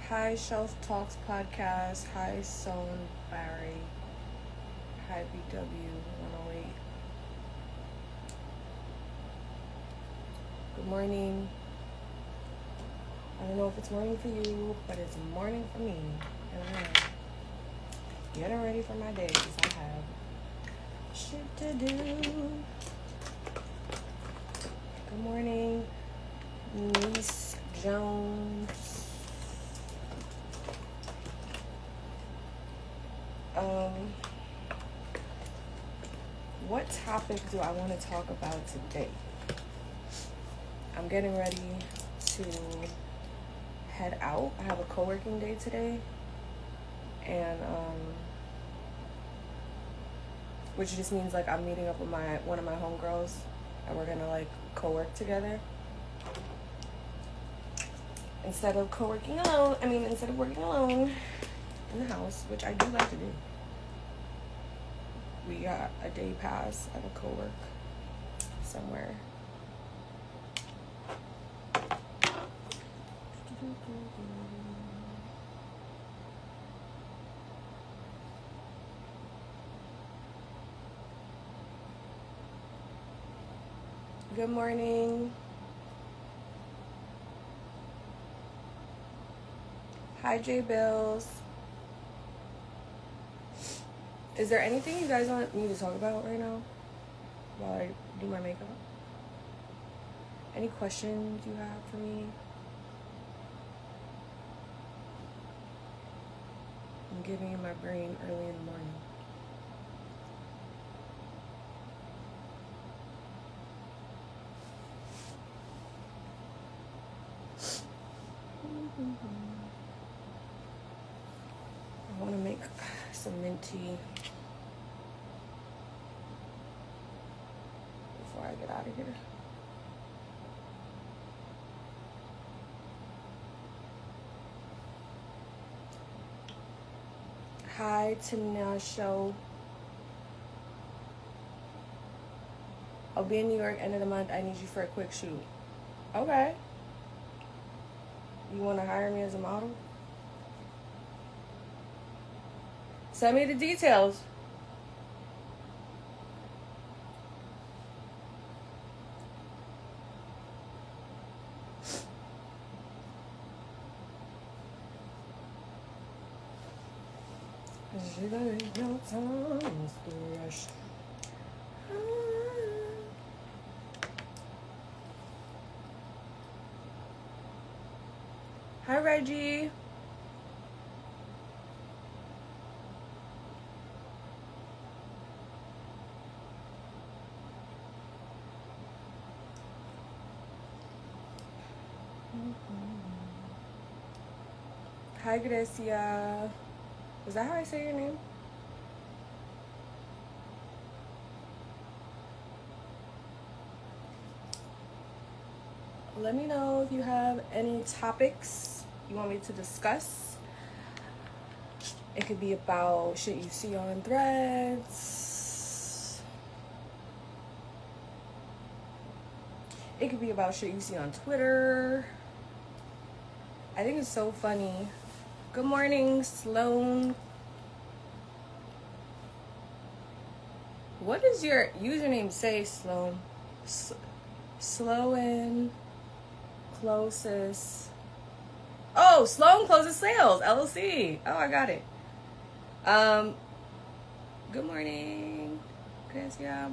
Hi Shelf Talks Podcast. Hi Son Barry. Hi BW 108. Good morning. I don't know if it's morning for you, but it's morning for me. And I am getting ready for my day because I have shit to do. Good morning, Miss Jones. What topic do I want to talk about today? I'm getting ready to head out. I have a co-working day today, and which just means like I'm meeting up with one of my homegirls, and we're gonna like co-work together instead of working alone in the house, which I do like to do. We got a day pass at a co-work somewhere. Good morning. Hi, J Bills. Is there anything you guys want me to talk about right now while I do my makeup? Any questions you have for me? I'm giving you my brain early in the morning. I want to make some mint tea before I get out of here. Hi, Tanasho. I'll be in New York end of the month. I need you for a quick shoot. Okay. You want to hire me as a model? Send me the details. Hi, Reggie. Hi, Gracia. Is that how I say your name? Let me know if you have any topics you want me to discuss. It could be about shit you see on Threads. It could be about shit you see on Twitter. I think it's so funny. Good morning, Sloan. What does your username say, Sloan? Sloan Closest. Oh, Sloan Closest Sales, LLC. Oh, I got it. Good morning, Gracia.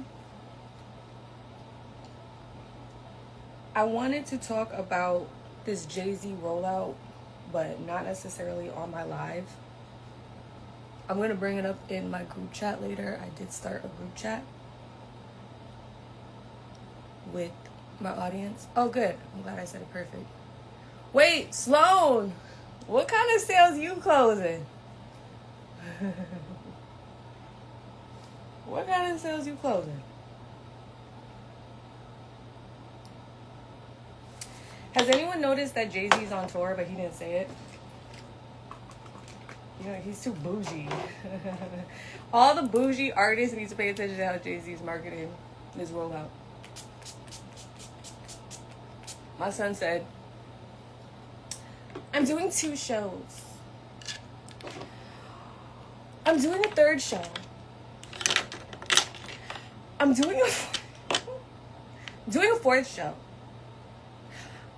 I wanted to talk about this Jay-Z rollout, but not necessarily on my live. I'm going to bring it up in my group chat later. I did start a group chat with my audience. Oh, good. I'm glad I said it perfect. Wait, Sloan, what kind of sales you closing? What kind of sales you closing? Has anyone noticed that Jay-Z's on tour, but he didn't say it? You know, he's too bougie. All the bougie artists need to pay attention to how Jay-Z's marketing his rollout. My son said, I'm doing 2 shows. I'm doing a 3rd show. I'm doing a 4th show.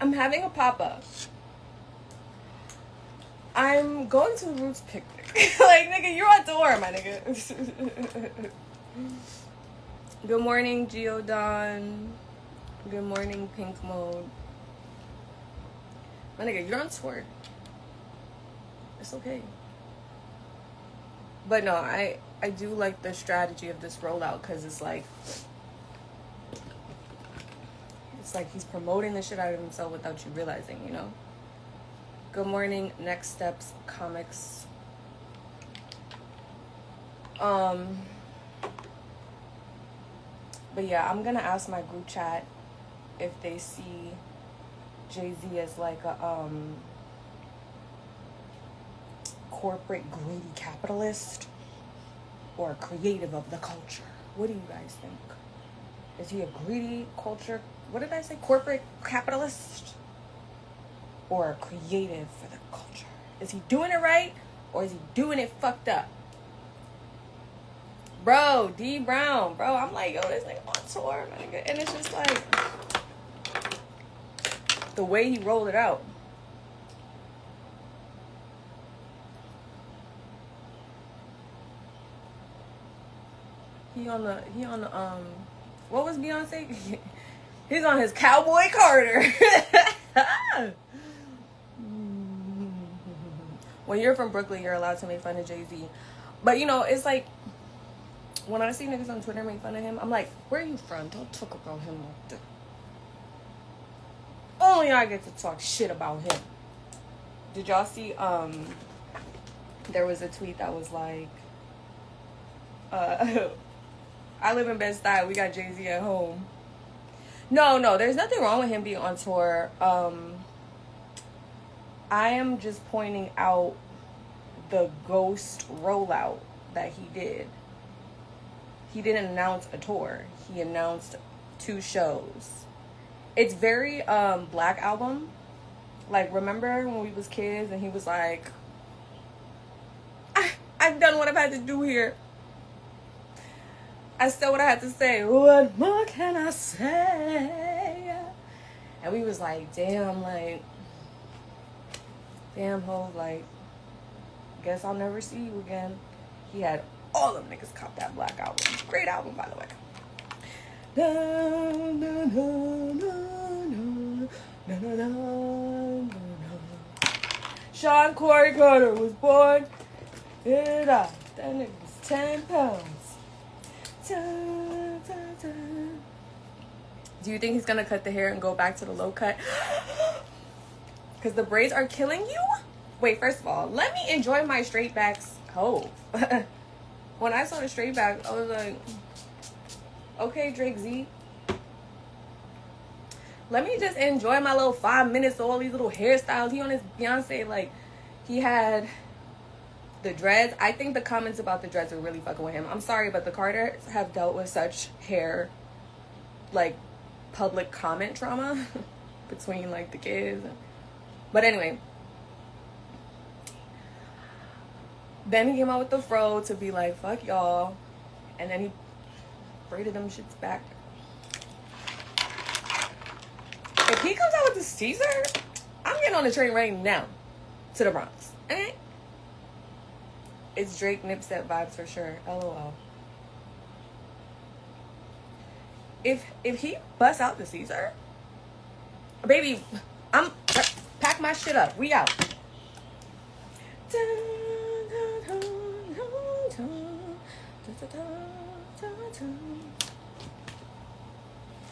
I'm having a pop-up. I'm going to the Roots picnic. Like, nigga, you're on tour, my nigga. Good morning, Geodon. Good morning, Pink Mode. My nigga, you're on tour. It's okay. But no, I do like the strategy of this rollout, because it's like he's promoting the shit out of himself without you realizing, you know? Good morning, Next Steps Comics. But yeah, I'm gonna ask my group chat if they see Jay-Z as like a corporate greedy capitalist or a creative of the culture. What do you guys think? Is he a greedy culture? What did I say? Corporate capitalist or a creative for the culture? Is he doing it right or is he doing it fucked up? Bro, D Brown, bro, I'm like, yo, this nigga on tour, my nigga. And it's just like the way he rolled it out. He on the what was Beyonce? He's on his Cowboy Carter. When you're from Brooklyn, you're allowed to make fun of Jay-Z. But, you know, it's like, when I see niggas on Twitter make fun of him, I'm like, where are you from? Don't talk about him like that. Only I get to talk shit about him. Did y'all see, there was a tweet that was like, I live in Bed-Stuy. We got Jay-Z at home. No, there's nothing wrong with him being on tour. I am just pointing out the ghost rollout that he did. He didn't announce a tour. He announced 2 shows. It's very Black Album. Like, remember when we was kids and he was like, I've done what I've had to do here. I said what I had to say. What more can I say? And we was like, damn, ho, like, guess I'll never see you again. He had all them niggas cop that Black Album. Great album, by the way. Sean Corey Carter was born. That nigga was 10 pounds. Do you think he's gonna cut the hair and go back to the low cut? Because the braids are killing you? Wait, first of all, let me enjoy my straight backs. Oh. When I saw the straight back, I was like, okay, Drake Z. Let me just enjoy my little 5 minutes of all these little hairstyles. He on his Beyonce, like, he had the dreads. I think the comments about the dreads are really fucking with him. I'm sorry, but the Carters have dealt with such hair, like, public comment trauma between, like, the kids. But anyway, then he came out with the fro to be like, fuck y'all. And then he braided them shits back. If he comes out with the Caesar, I'm getting on the train right now to the Bronx. Okay? It's Drake Nipsey vibes for sure. LOL. If he busts out the Caesar, baby, I'm pack my shit up. We out.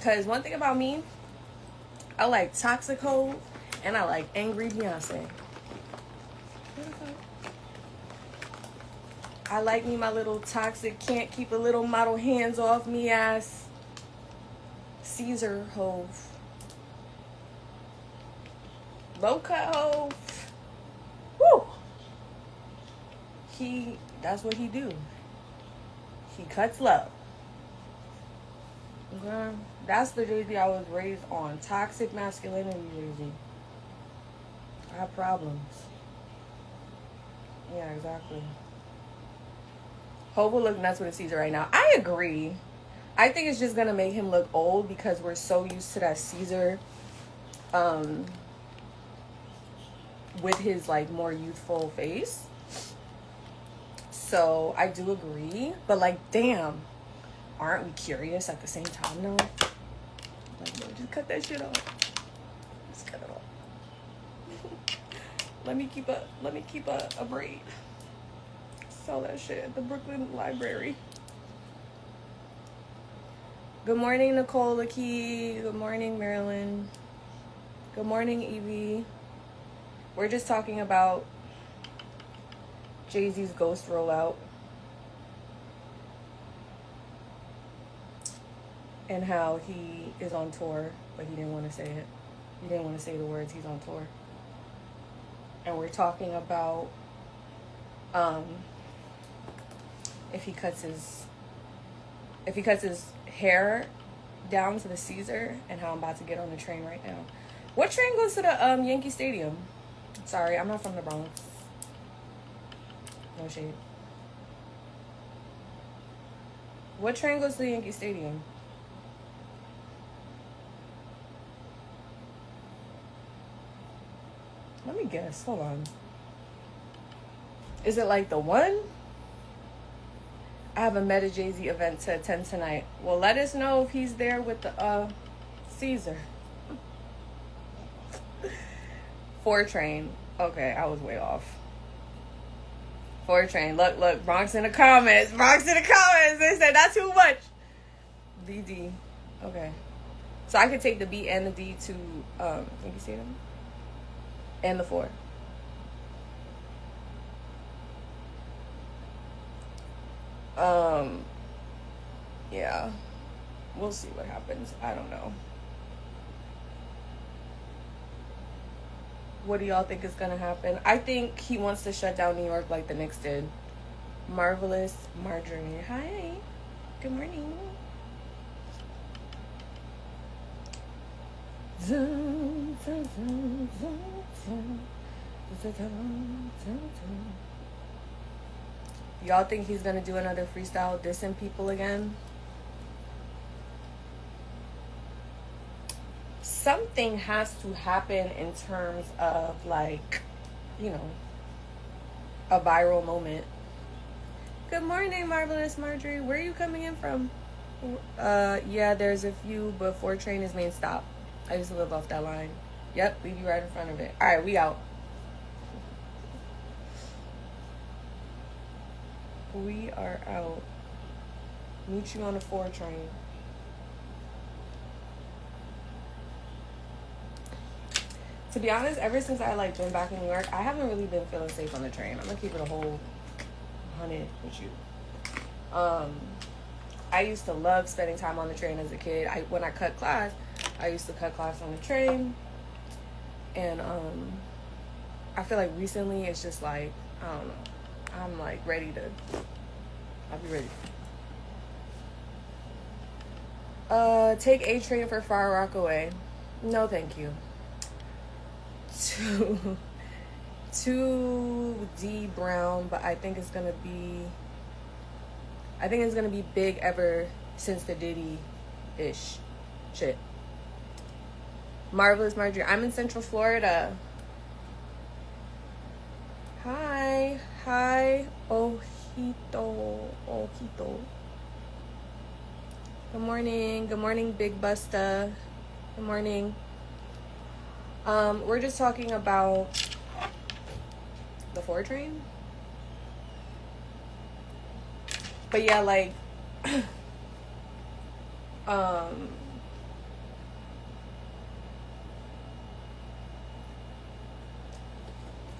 Cause one thing about me, I like Toxic Hove and I like Angry Beyonce. I like me my little toxic, can't keep a little model hands off me ass Caesar Hove. Low cut Hove. Woo! That's what he do. He cuts low. Okay? That's the Jay-Z I was raised on. Toxic masculinity Jay-Z. I have problems. Yeah, exactly. Hope will look nuts with a Caesar right now. I agree. I think it's just gonna make him look old because we're so used to that Caesar, with his like more youthful face. So I do agree, but like, damn, aren't we curious at the same time though? Like, no, just cut that shit off. Just cut it off. let me keep a braid. Sell that shit at the Brooklyn Library. Good morning, Nicole Key. Good morning, Marilyn. Good morning, Evie. We're just talking about Jay-Z's Ghost Rollout and how he is on tour, but he didn't want to say it. He didn't want to say the words he's on tour. And we're talking about if he cuts his hair down to the Caesar, and how I'm about to get on the train right now. What train goes to the Yankee Stadium? Sorry, I'm not from the Bronx. No shade. What train goes to the Yankee Stadium? Let me guess. Hold on. Is it like the one? I have a Meta Jay-Z event to attend tonight. Well, let us know if he's there with the Caesar. 4 train. Okay, I was way off. 4 train. Look, Bronx in the comments. They said that's too much. DD. Okay. So I could take the B and the D to Yankee Stadium? And the 4. Yeah. We'll see what happens. I don't know. What do y'all think is gonna happen? I think he wants to shut down New York like the Knicks did. Marvelous Marjorie. Hi. Good morning. Y'all think he's gonna do another freestyle dissing people again? Something has to happen in terms of, like, you know, a viral moment. Good morning, Marvelous Marjorie. Where are you coming in from? Yeah, there's a few, but 4 train is main stop. I used to live off that line. Yep, leave you right in front of it. All right, we out. We are out. Meet you on the 4 train. To be honest, ever since I like been back in New York, I haven't really been feeling safe on the train. I'm gonna keep it a whole 100 with you. I used to love spending time on the train as a kid. When I cut class, I used to cut class on the train. And I feel like recently it's just like, I don't know. I'm like I'll be ready. Take A train for Far Rockaway. No, thank you. To D Brown, but I think it's gonna be big ever since the Diddy-ish shit. Marvelous Marjorie. I'm in Central Florida. Hi. Ojito. Good morning, Big Busta. Good morning. We're just talking about the 4 train. But yeah, like,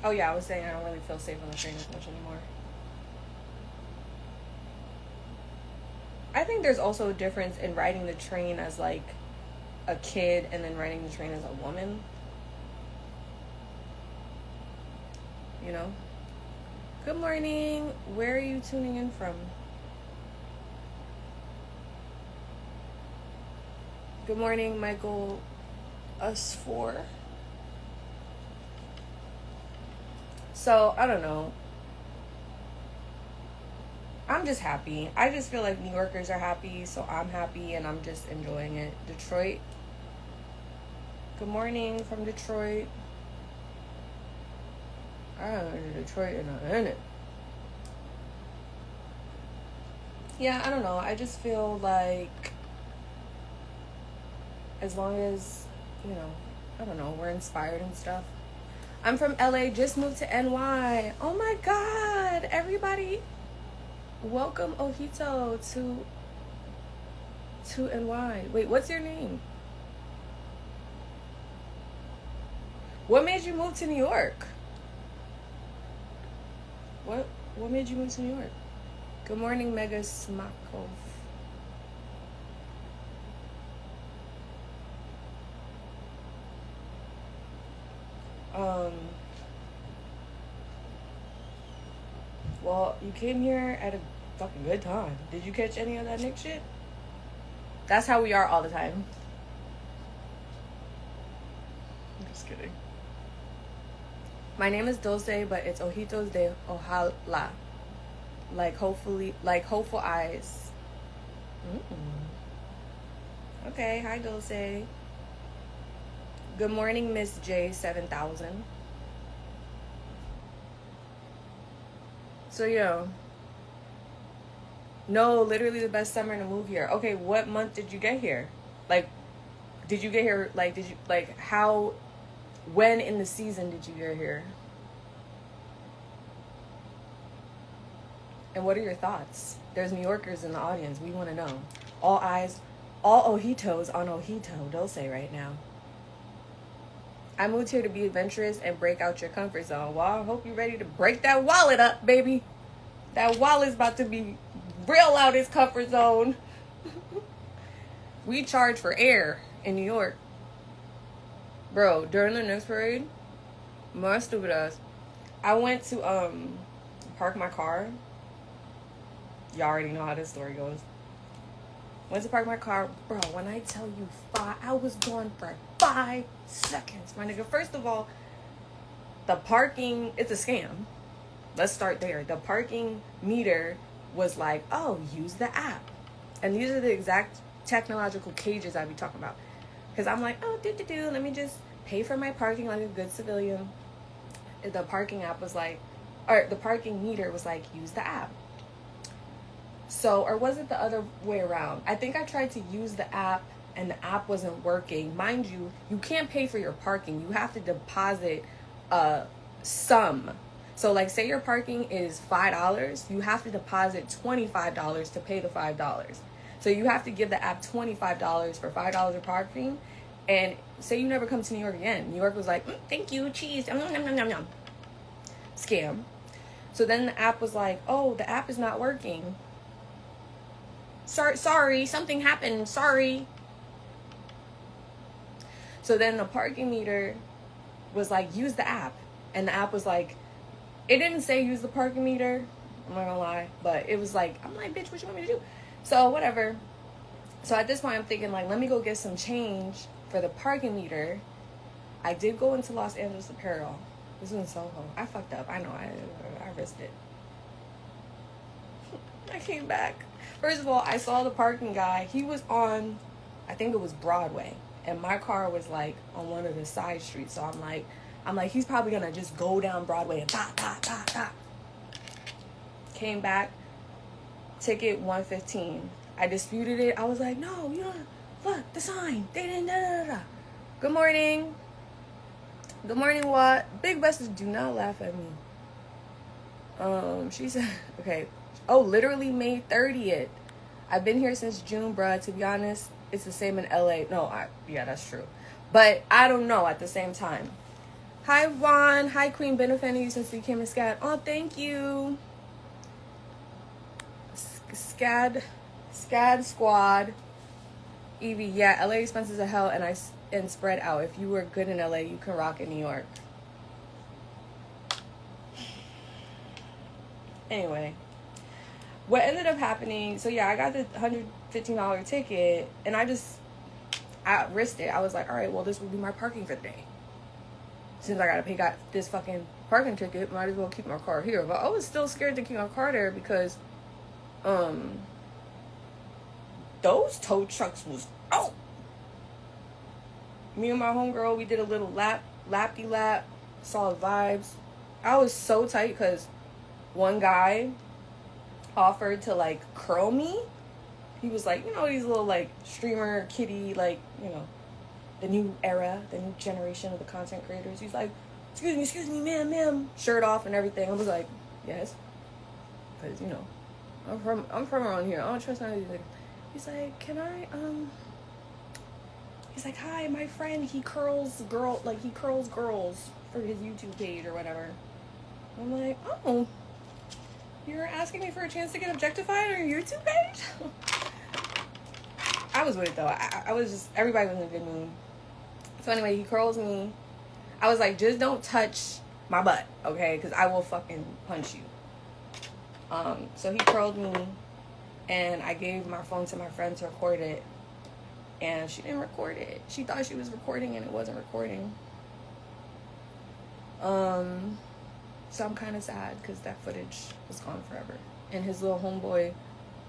oh yeah, I was saying I don't really feel safe on the train as much anymore. I think there's also a difference in riding the train as like a kid and then riding the train as a woman. You know? Good morning. Where are you tuning in from? Good morning, Michael. Us 4. So, I don't know. I'm just happy. I just feel like New Yorkers are happy, so I'm happy and I'm just enjoying it. Detroit. Good morning from Detroit. I haven't been to Detroit in a minute. Yeah, I don't know. I just feel like as long as, I don't know, we're inspired and stuff. I'm from LA, just moved to NY. Oh my God. Everybody, welcome Ojito to NY. Wait, what's your name? What made you move to New York? What made you move to New York? Good morning, Mega Smakov. Well, you came here at a fucking good time. Did you catch any of that Nick shit? That's how we are all the time. I'm just kidding. My name is Dulce, but it's Ojitos de Ojalá. Like hopeful eyes. Okay, hi Dulce. Good morning, Miss J7000. So no, literally the best summer to move here. Okay, what month did you get here? Like, did you get here? Like, when in the season did you get here? And what are your thoughts? There's New Yorkers in the audience. We want to know. All eyes, all ojitos on Ojito Dulce right now. I moved here to be adventurous and break out your comfort zone. Well, I hope you're ready to break that wallet up, baby. That wallet's about to be real out its comfort zone. We charge for air in New York. Bro, during the next parade, my stupid ass, I went to park my car. Y'all already know how this story goes. Went to park my car. Bro, when I tell you I was gone for 5 seconds, my nigga. First of all, the parking, it's a scam. Let's start there. The parking meter was like, oh, use the app. And these are the exact technological cages I be talking about. Because I'm like, oh, let me just pay for my parking like a good civilian. The parking app was like, or the parking meter was like, use the app. So, or was it the other way around? I think I tried to use the app and the app wasn't working. Mind you, you can't pay for your parking. You have to deposit a sum. So like say your parking is $5, you have to deposit $25 to pay the $5. So you have to give the app $25 for $5 of parking. And say you never come to New York again. New York was like, thank you, cheese. Scam. So then the app was like, oh, the app is not working. Sorry, something happened. Sorry. So then the parking meter was like, use the app. And the app was like, it didn't say use the parking meter. I'm not gonna lie. But it was like, I'm like, bitch, what you want me to do? So whatever. So at this point, I'm thinking like, let me go get some change for the parking meter. I did go into Los Angeles Apparel. This was in Soho. I fucked up. I know. I risked it. I came back. First of all, I saw the parking guy. He was on, I think it was Broadway. And my car was like on one of the side streets. So I'm like, he's probably gonna just go down Broadway and ta. Came back, ticket $115. I disputed it. I was like, no, you don't, look, the sign. They didn't, da. Good morning. Good morning, what? Big Besties, do not laugh at me. She said, okay. Oh, literally May 30th. I've been here since June, bruh. To be honest, it's the same in LA. No, yeah, that's true. But I don't know at the same time. Hi, Juan. Hi, Queen. Been a fan of you since you came in SCAD. Oh, thank you. SCAD squad. Evie, yeah, LA expenses are hell and spread out. If you were good in LA, you can rock in New York. Anyway, what ended up happening, so yeah, I got the $115 ticket, and I risked it. I was like, all right, well, this will be my parking for the day. since I gotta pay this fucking parking ticket, might as well keep my car here. But I was still scared to keep my car there because those tow trucks was out. Me and my homegirl, we did a little lappy lap, saw vibes. I was so tight because one guy offered to like curl me. He was like, you know, these little like streamer kitty, like, you know, the new era, the new generation of the content creators. He's like, excuse me, ma'am, shirt off and everything. I was like, yes, because you know, I'm from around here. I don't trust none of these niggas. He's like, can I He's like, hi, my friend, he curls girls for his YouTube page or whatever. I'm like, oh, you're asking me for a chance to get objectified on your YouTube page? I was with it though. I was just, everybody was in a good mood. So anyway, he curls me. I was like, just don't touch my butt, okay? Because I will fucking punch you. So he curled me, and I gave my phone to my friend to record it. And she didn't record it. She thought she was recording and it wasn't recording. So I'm kind of sad because that footage was gone forever. And his little homeboy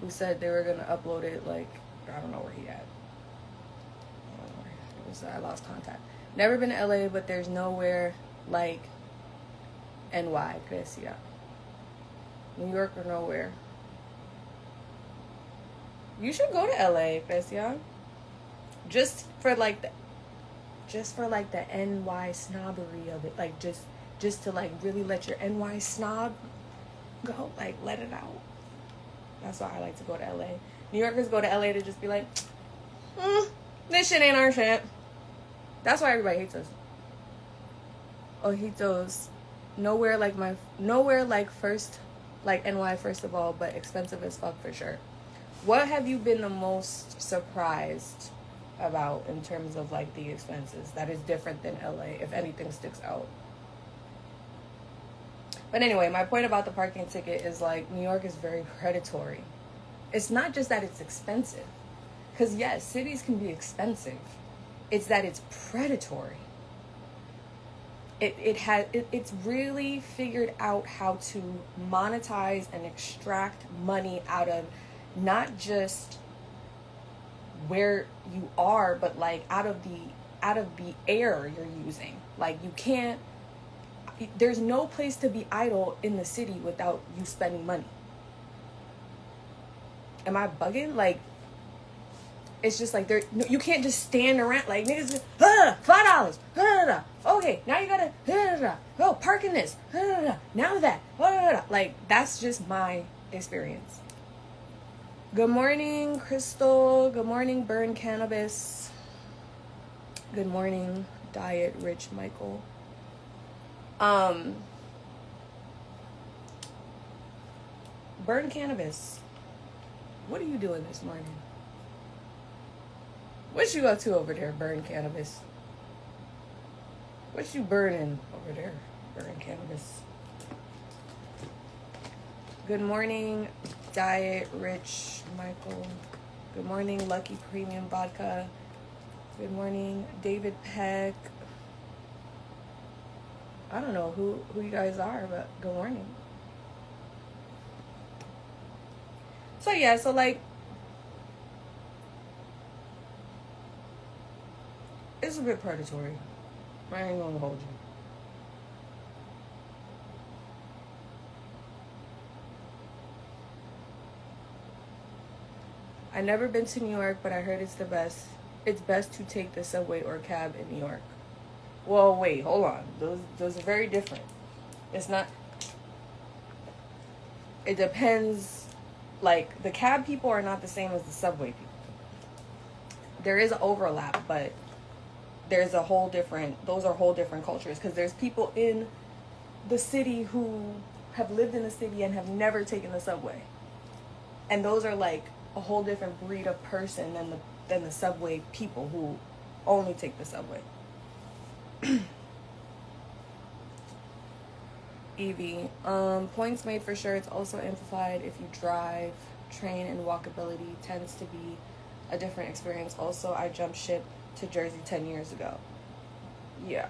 who said they were going to upload it, like, I don't know where he at. I don't know where it was. I lost contact. Never been to LA, but there's nowhere like NY, Grecia. New York or nowhere. You should go to LA, Grecia. Just for like the NY snobbery of it, like just to like really let your NY snob go, like let it out. That's why I like to go to LA. New Yorkers go to LA to just be like, this shit ain't our shit. That's why everybody hates us. Ojitos, nowhere like NY first of all, but expensive as fuck for sure. What have you been the most surprised about in terms of like the expenses that is different than LA, if anything sticks out? But anyway, my point about the parking ticket is like New York is very predatory. It's not just that it's expensive, because yes, cities can be expensive. It's that it's predatory. It's really figured out how to monetize and extract money out of not just where you are, but like out of the air you're using. Like there's no place to be idle in the city without you spending money. Am I bugging? Like, it's just like you can't just stand around like niggas. $5. Okay, now you gotta parking this. Now that like that's just my experience. Good morning, Crystal. Good morning, Burn Cannabis. Good morning, Diet Rich Michael. Burn Cannabis. What are you doing this morning? What you up to over there, Burn Cannabis? What you burning over there, Burn Cannabis? Good morning, Diet Rich Michael. Good morning, Lucky Premium Vodka. Good morning, David Peck. I don't know who you guys are, but good morning. So yeah, so like it's a bit predatory. I ain't gonna hold you. I've never been to New York, but I heard it's the best. It's best to take the subway or cab in New York. Well, wait, hold on. Those are very different. It's not. It depends. Like, the cab people are not the same as the subway people. There is an overlap, but there's a whole different. Those are whole different cultures, because there's people in the city who have lived in the city and have never taken the subway, and those are like a whole different breed of person than the subway people who only take the subway. Evie, points made for sure. It's also amplified if you drive. Train and walkability tends to be a different experience. Also, I jumped ship to Jersey 10 years ago. Yeah.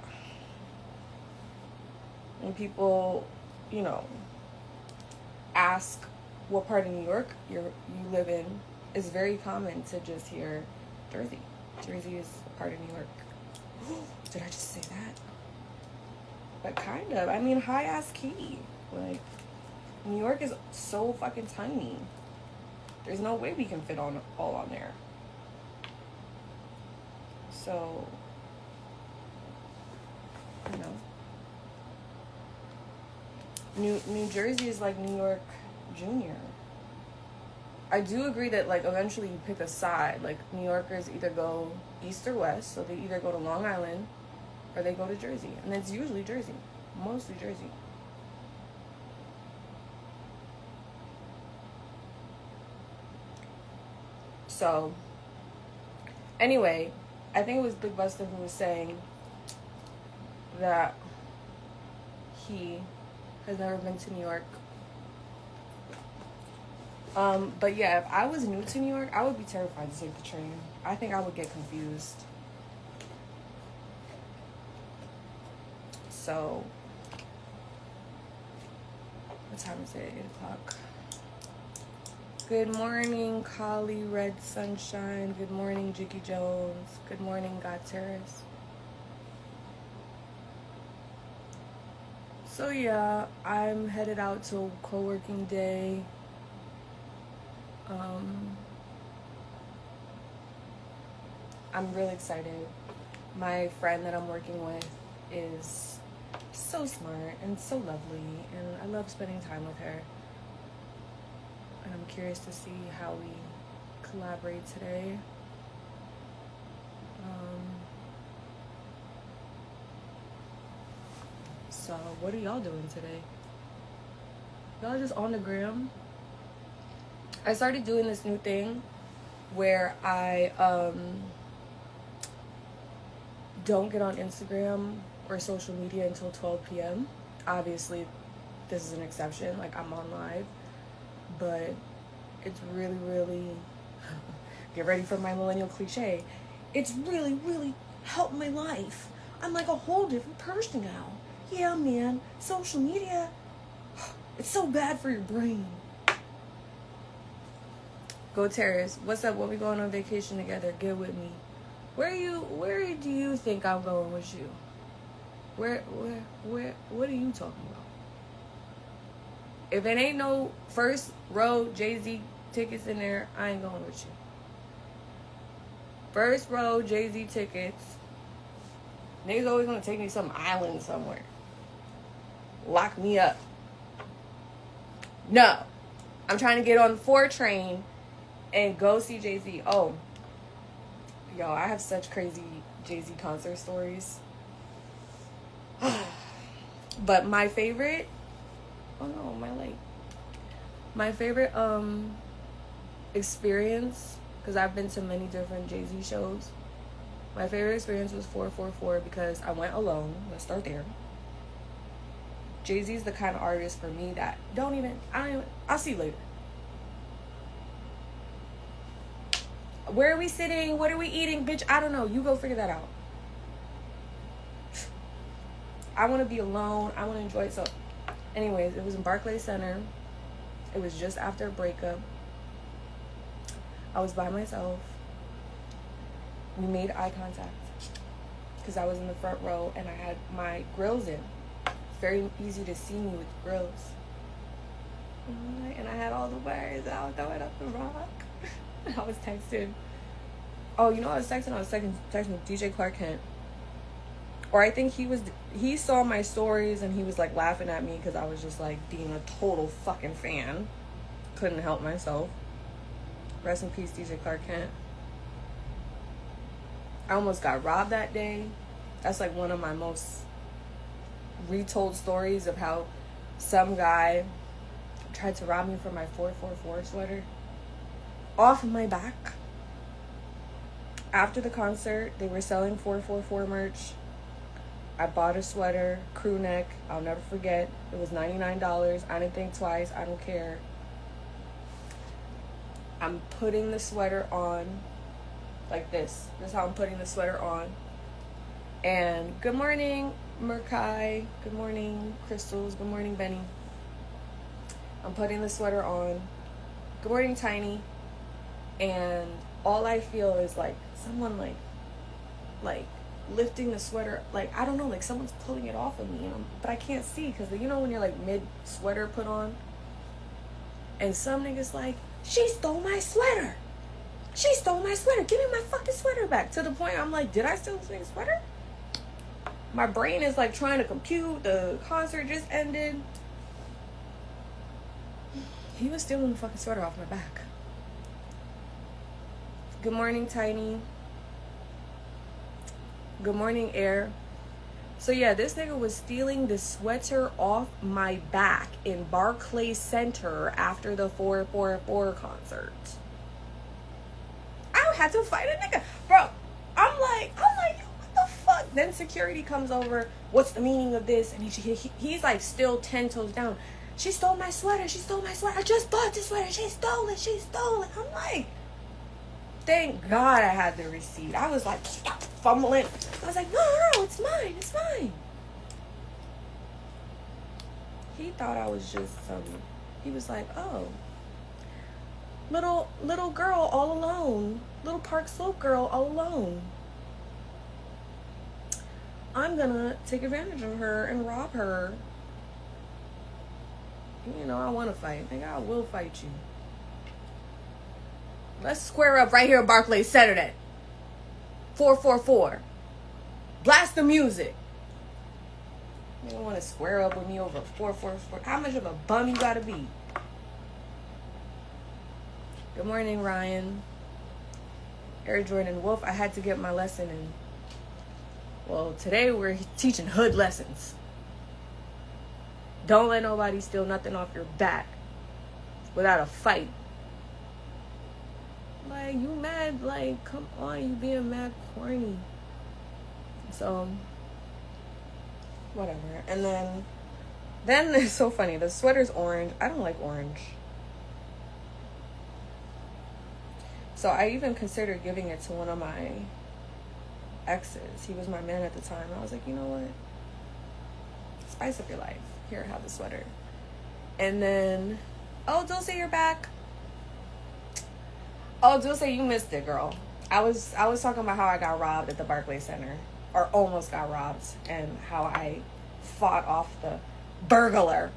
when people, you know, ask what part of New York you live in, it's very common to just hear Jersey. Jersey is a part of New York. Did I just say that? But kind of. I mean, high ass key. Like, New York is so fucking tiny. There's no way we can fit all on there. So, you know, New Jersey is like New York Junior. I do agree that, like, eventually you pick a side. Like, New Yorkers either go east or west, so they either go to Long Island or they go to Jersey. And it's usually Jersey. Mostly Jersey. So, anyway, I think it was Big Buster who was saying that he has never been to New York. But yeah, if I was new to New York, I would be terrified to take the train. I think I would get confused. So, what time is it? 8 o'clock. Good morning, Collie Red Sunshine. Good morning, Jiggy Jones. Good morning, God Terrace. So yeah, I'm headed out to co-working day. I'm really excited. My friend that I'm working with is so smart and so lovely, and I love spending time with her. And I'm curious to see how we collaborate today. So what are y'all doing today? Y'all just on the gram? I started doing this new thing where I don't get on Instagram or social media until 12 p.m. Obviously, this is an exception. Like, I'm on live. But it's really, really... get ready for my millennial cliche. It's really, really helped my life. I'm like a whole different person now. Yeah, man. Social media, it's so bad for your brain. Go Terrace. What's up? When we going on vacation together? Get with me. Where do you think I'm going with you? Where, what are you talking about? If it ain't no first row Jay-Z tickets in there, I ain't going with you. First row Jay-Z tickets. Niggas always gonna take me to some island somewhere. Lock me up. No. I'm trying to get on the 4 train and go see Jay-Z. Oh. Yo, I have such crazy Jay-Z concert stories. But my favorite... Oh no, my leg. My favorite experience, because I've been to many different Jay-Z shows. My favorite experience was 444 because I went alone. Let's start there. Jay-Z's the kind of artist for me that I'll see you later. Where are we sitting? What are we eating? Bitch, I don't know. You go figure that out. I want to be alone. I want to enjoy it. So, anyways, it was in Barclays Center. It was just after a breakup. I was by myself. We made eye contact because I was in the front row and I had my grills in. It's very easy to see me with grills. And I had all the words. I was throwing up the rock. I was texting. Oh, you know what I was texting? I was texting DJ Clark Kent. Or I think he saw my stories and he was like laughing at me because I was just like being a total fucking fan. Couldn't help myself. Rest in peace, DJ Clark Kent. I almost got robbed that day. That's like one of my most retold stories of how some guy tried to rob me for my 444 sweater off of my back. After the concert, they were selling 444 merch. I bought a sweater, crew neck. I'll never forget. It was $99. I didn't think twice. I don't care. I'm putting the sweater on like this. This is how I'm putting the sweater on. And good morning. Merkai, good morning. Crystals, good morning, Benny. I'm putting the sweater on. Good morning, Tiny. And all I feel is like someone like lifting the sweater, like I don't know, like someone's pulling it off of me, but I can't see because you know when you're like mid sweater put on, and some niggas like, she stole my sweater. She stole my sweater. Give me my fucking sweater back. To the point I'm like, did I steal this nigga's sweater? My brain is like trying to compute. The concert just ended. He was stealing the fucking sweater off my back. Good morning, Tiny. Good morning, Air. So yeah, this nigga was stealing the sweater off my back in Barclays Center after the 444 concert. I had to fight a nigga. Bro, I'm like, yo, what the fuck? Then security comes over. What's the meaning of this? And he's like still 10 toes down. She stole my sweater. She stole my sweater. I just bought this sweater. She stole it. She stole it. I'm like, thank God I had the receipt. I was like fumbling. I was like, no, it's mine. It's mine. He thought I was just he was like, oh, little girl all alone. Little Park Slope girl all alone. I'm gonna take advantage of her and rob her. You know, I want to fight. Nigga, I will fight you. Let's square up right here at Barclays Saturday. 444. Blast the music. You don't want to square up with me over 444. How much of a bum you gotta be? Good morning, Ryan. Air Jordan Wolf, I had to get my lesson in. Well, today we're teaching hood lessons. Don't let nobody steal nothing off your back without a fight. Like, you mad, like, come on, you being mad corny. So, whatever. And then it's so funny. The sweater's orange. I don't like orange. So I even considered giving it to one of my exes. He was my man at the time. I was like, you know what? Spice up your life. Here, have the sweater. And then, oh, Dulce, you're back. Oh, Dulce, you missed it, girl. I was talking about how I got robbed at the Barclays Center, or almost got robbed, and how I fought off the burglar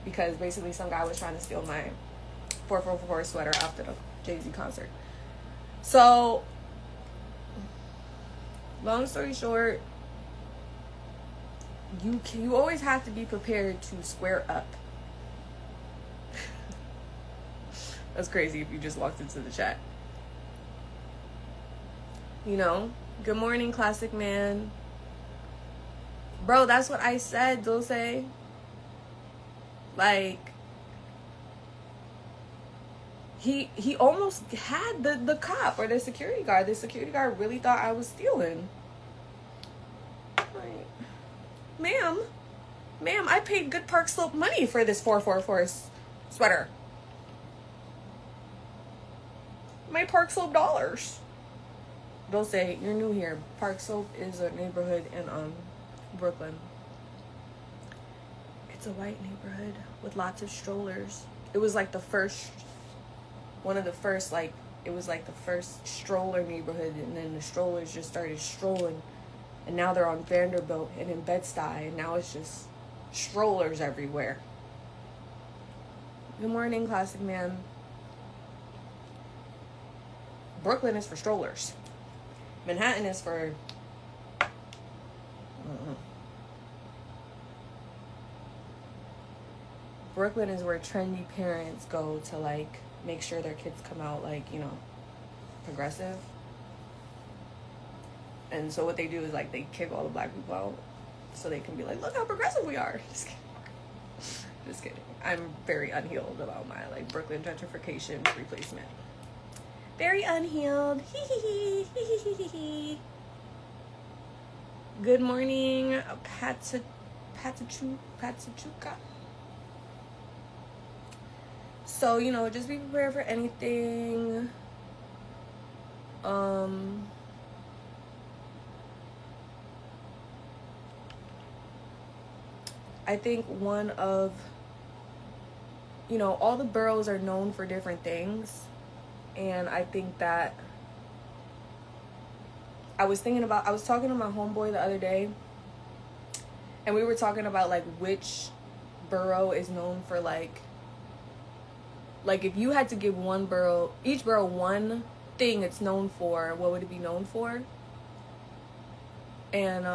because basically some guy was trying to steal my 444 sweater after the Jay-Z concert. So, long story short, you always have to be prepared to square up. That's crazy if you just walked into the chat. You know, good morning, Classic Man. Bro, that's what I said, Dulce. Like, he almost had the cop or the security guard. The security guard really thought I was stealing. Like, ma'am, I paid Good Park Slope money for this 444 sweater. My Park Slope dollars. They'll say, you're new here. Park Slope is a neighborhood in Brooklyn. It's a white neighborhood with lots of strollers. It was like the first stroller neighborhood, and then the strollers just started strolling, and now they're on Vanderbilt and in Bed-Stuy, and now it's just strollers everywhere. Good morning, Classic Man. Brooklyn is for strollers. Manhattan is for Brooklyn is where trendy parents go to, like, make sure their kids come out, like, you know, progressive. And so what they do is, like, they kick all the black people out so they can be like, look how progressive we are. Just kidding. Just kidding. I'm very unhealed about my, like, Brooklyn gentrification replacement. Very unhealed. Good morning, Patachuka. So, you know, just be prepared for anything. I think one of, you know, all the boroughs are known for different things. And I think that I was talking to my homeboy the other day, and we were talking about like which borough is known for like if you had to give each borough one thing it's known for, what would it be known for? And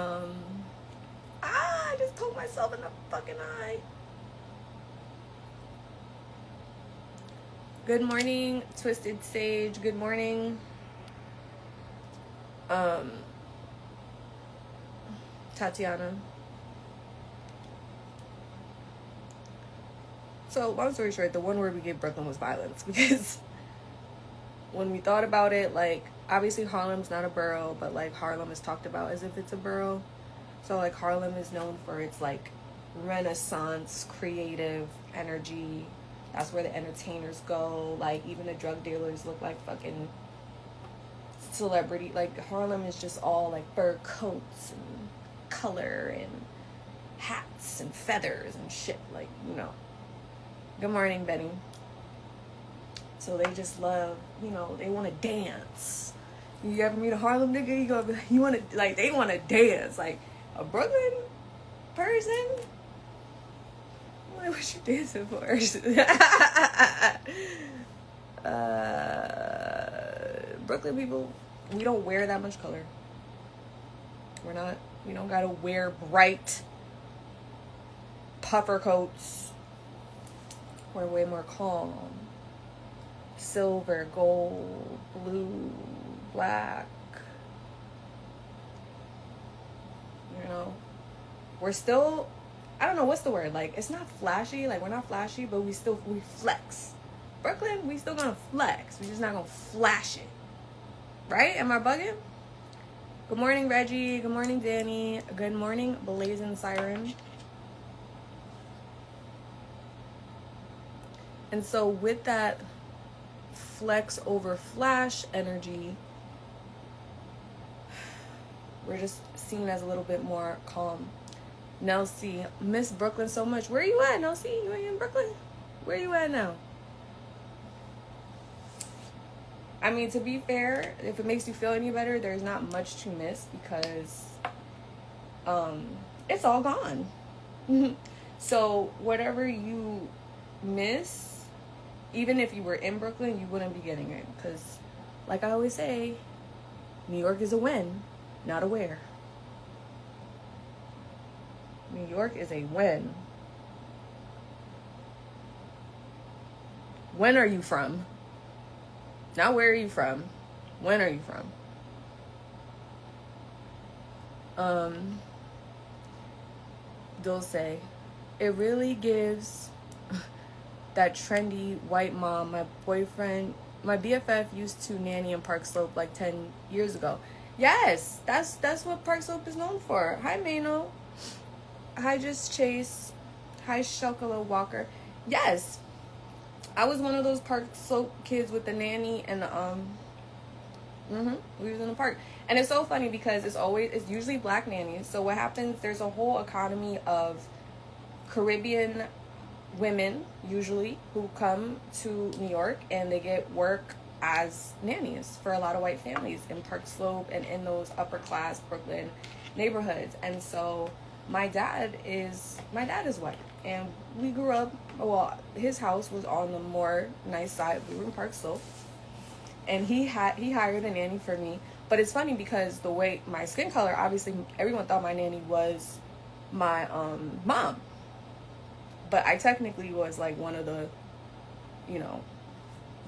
I just poked myself in the fucking eye. Good morning, Twisted Sage. Good morning. Tatiana. So, long story short, the one word we gave Brooklyn was violence, because when we thought about it, like, obviously Harlem's not a borough, but like Harlem is talked about as if it's a borough. So like Harlem is known for its like Renaissance creative energy. That's where the entertainers go. Like, even the drug dealers look like fucking celebrity. Like, Harlem is just all like fur coats and color and hats and feathers and shit. Like, you know. Good morning, Benny. So they just love, you know, they want to dance. You ever meet a Harlem nigga, you want to, like, they want to dance. Like, a Brooklyn person? Like, what you dancing for? Brooklyn people, we don't wear that much color. We don't gotta wear bright puffer coats. We're way more calm. Silver, gold, blue, black. You know, we're still, I don't know what's the word, like, it's not flashy, like, we're not flashy, but we flex. Brooklyn, we still gonna flex, we're just not gonna flash it, right? Am I bugging? Good morning, Reggie. Good morning, Danny. Good morning, Blazing Siren. And so with that flex over flash energy, we're just seen as a little bit more calm. Nelsie, miss Brooklyn so much. Where you at, Nelsie? You ain't in Brooklyn? Where you at now? I mean, to be fair, if it makes you feel any better, there's not much to miss because it's all gone. So whatever you miss, even if you were in Brooklyn, you wouldn't be getting it. Because, like I always say, New York is a when, not a where. New York is a when. When are you from? Not where are you from. When are you from? Dulce, it really gives that trendy white mom. My boyfriend, my BFF used to nanny in Park Slope like 10 years ago. Yes, that's what Park Slope is known for. Hi, Mano. Hi, Just Chase. Hi, Shokala Walker. Yes, I was one of those Park Slope kids with the nanny and the, we was in the park. And it's so funny because it's usually black nannies. So what happens, there's a whole economy of Caribbean women, usually, who come to New York and they get work as nannies for a lot of white families in Park Slope and in those upper class Brooklyn neighborhoods. And so my dad is white, and we grew up, well, his house was on the more nice side. We were in Park Slope, and he hired a nanny for me. But it's funny because the way my skin color, obviously everyone thought my nanny was my mom, but I technically was like one of the, you know,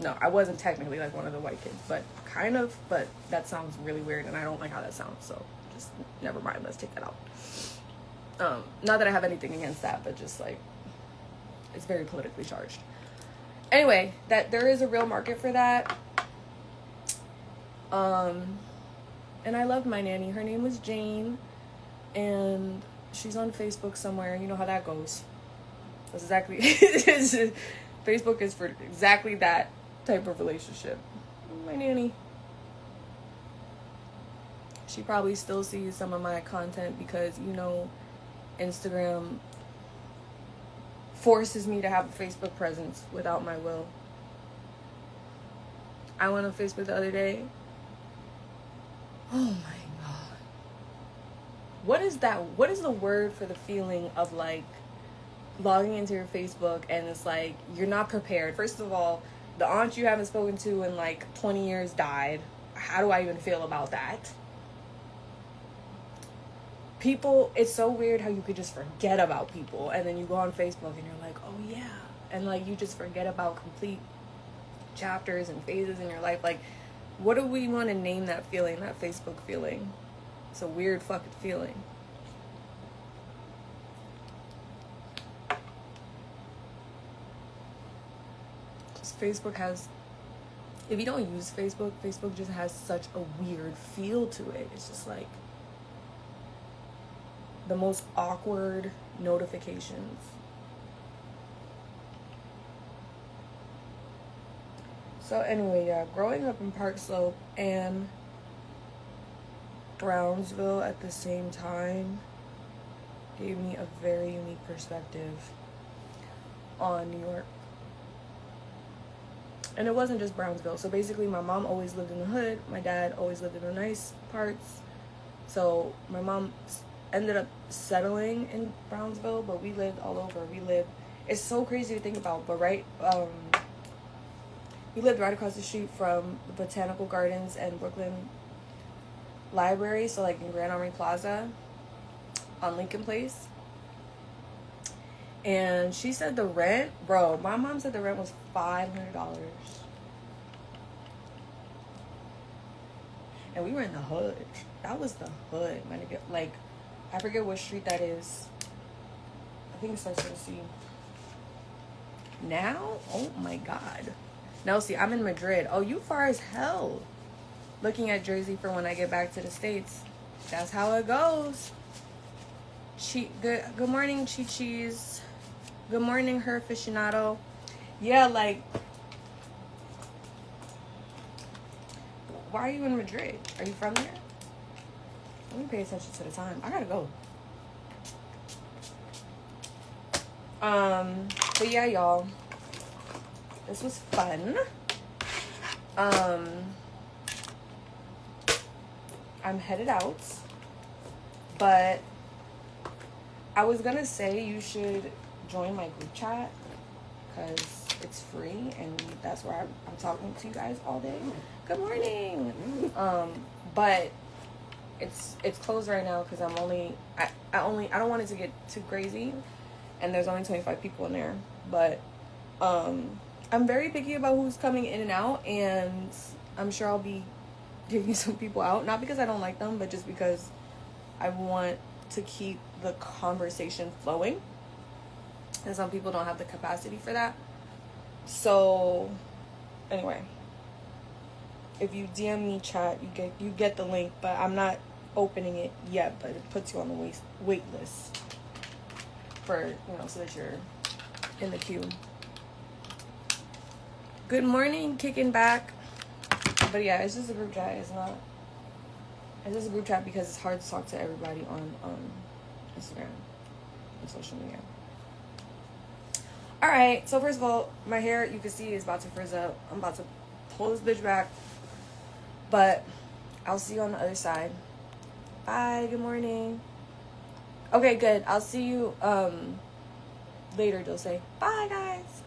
no, I wasn't technically like one of the white kids, but kind of. But that sounds really weird, and I don't like how that sounds, so just never mind, let's take that out. Not that I have anything against that, but just like, it's very politically charged. Anyway, that there is a real market for that. And I loved my nanny. Her name was Jane, and she's on Facebook somewhere. You know how that goes. That's exactly, Facebook is for exactly that type of relationship. My nanny. She probably still sees some of my content because, you know, Instagram forces me to have a Facebook presence without my will. I went on Facebook the other day. Oh my God. What is that? What is the word for the feeling of like logging into your Facebook and it's like you're not prepared? First of all, the aunt you haven't spoken to in like 20 years died. How do I even feel about that? People, it's so weird how you could just forget about people, and then you go on Facebook and you're like, oh yeah, and like you just forget about complete chapters and phases in your life. Like, what do we want to name that feeling, that Facebook feeling? It's a weird fucking feeling. Facebook has, if you don't use Facebook, Facebook just has such a weird feel to it. It's just like the most awkward notifications. So anyway, yeah, growing up in Park Slope and Brownsville at the same time gave me a very unique perspective on New York. And it wasn't just Brownsville. So basically my mom always lived in the hood. My dad always lived in the nice parts. So my mom ended up settling in Brownsville, but we lived all over. It's so crazy to think about, but we lived right across the street from the Botanical Gardens and Brooklyn Library, so like in Grand Army Plaza on Lincoln Place. And she said the rent, bro, my mom said the rent was $500. And we were in the hood. That was the hood, my nigga. Like, I forget what street that is. I think it starts with a C. Now? Oh my God. Now, see, I'm in Madrid. Oh, you far as hell. Looking at Jersey for when I get back to the States. That's how it goes. Good morning, Chi-Chi's. Good morning, her aficionado. Yeah, like, why are you in Madrid? Are you from there? Let me pay attention to the time. I gotta go. But yeah, y'all. This was fun. I'm headed out. But I was gonna say you should join my group chat because it's free and that's where I'm talking to you guys all day. Good morning. But it's closed right now because I don't want it to get too crazy, and there's only 25 people in there. But I'm very picky about who's coming in and out, and I'm sure I'll be kicking some people out, not because I don't like them, but just because I want to keep the conversation flowing, and some people don't have the capacity for that. So anyway, if you DM me chat, you get the link, but I'm not opening it yet, but it puts you on the wait list for, so that you're in the queue. Good morning, kicking back. But yeah, it's just a group chat. It's just a group chat because it's hard to talk to everybody on Instagram and social media. All right, so first of all, my hair, you can see, is about to frizz up. I'm about to pull this bitch back, but I'll see you on the other side. Bye. Good morning. Okay, good. I'll see you later, Dulce. Bye, guys.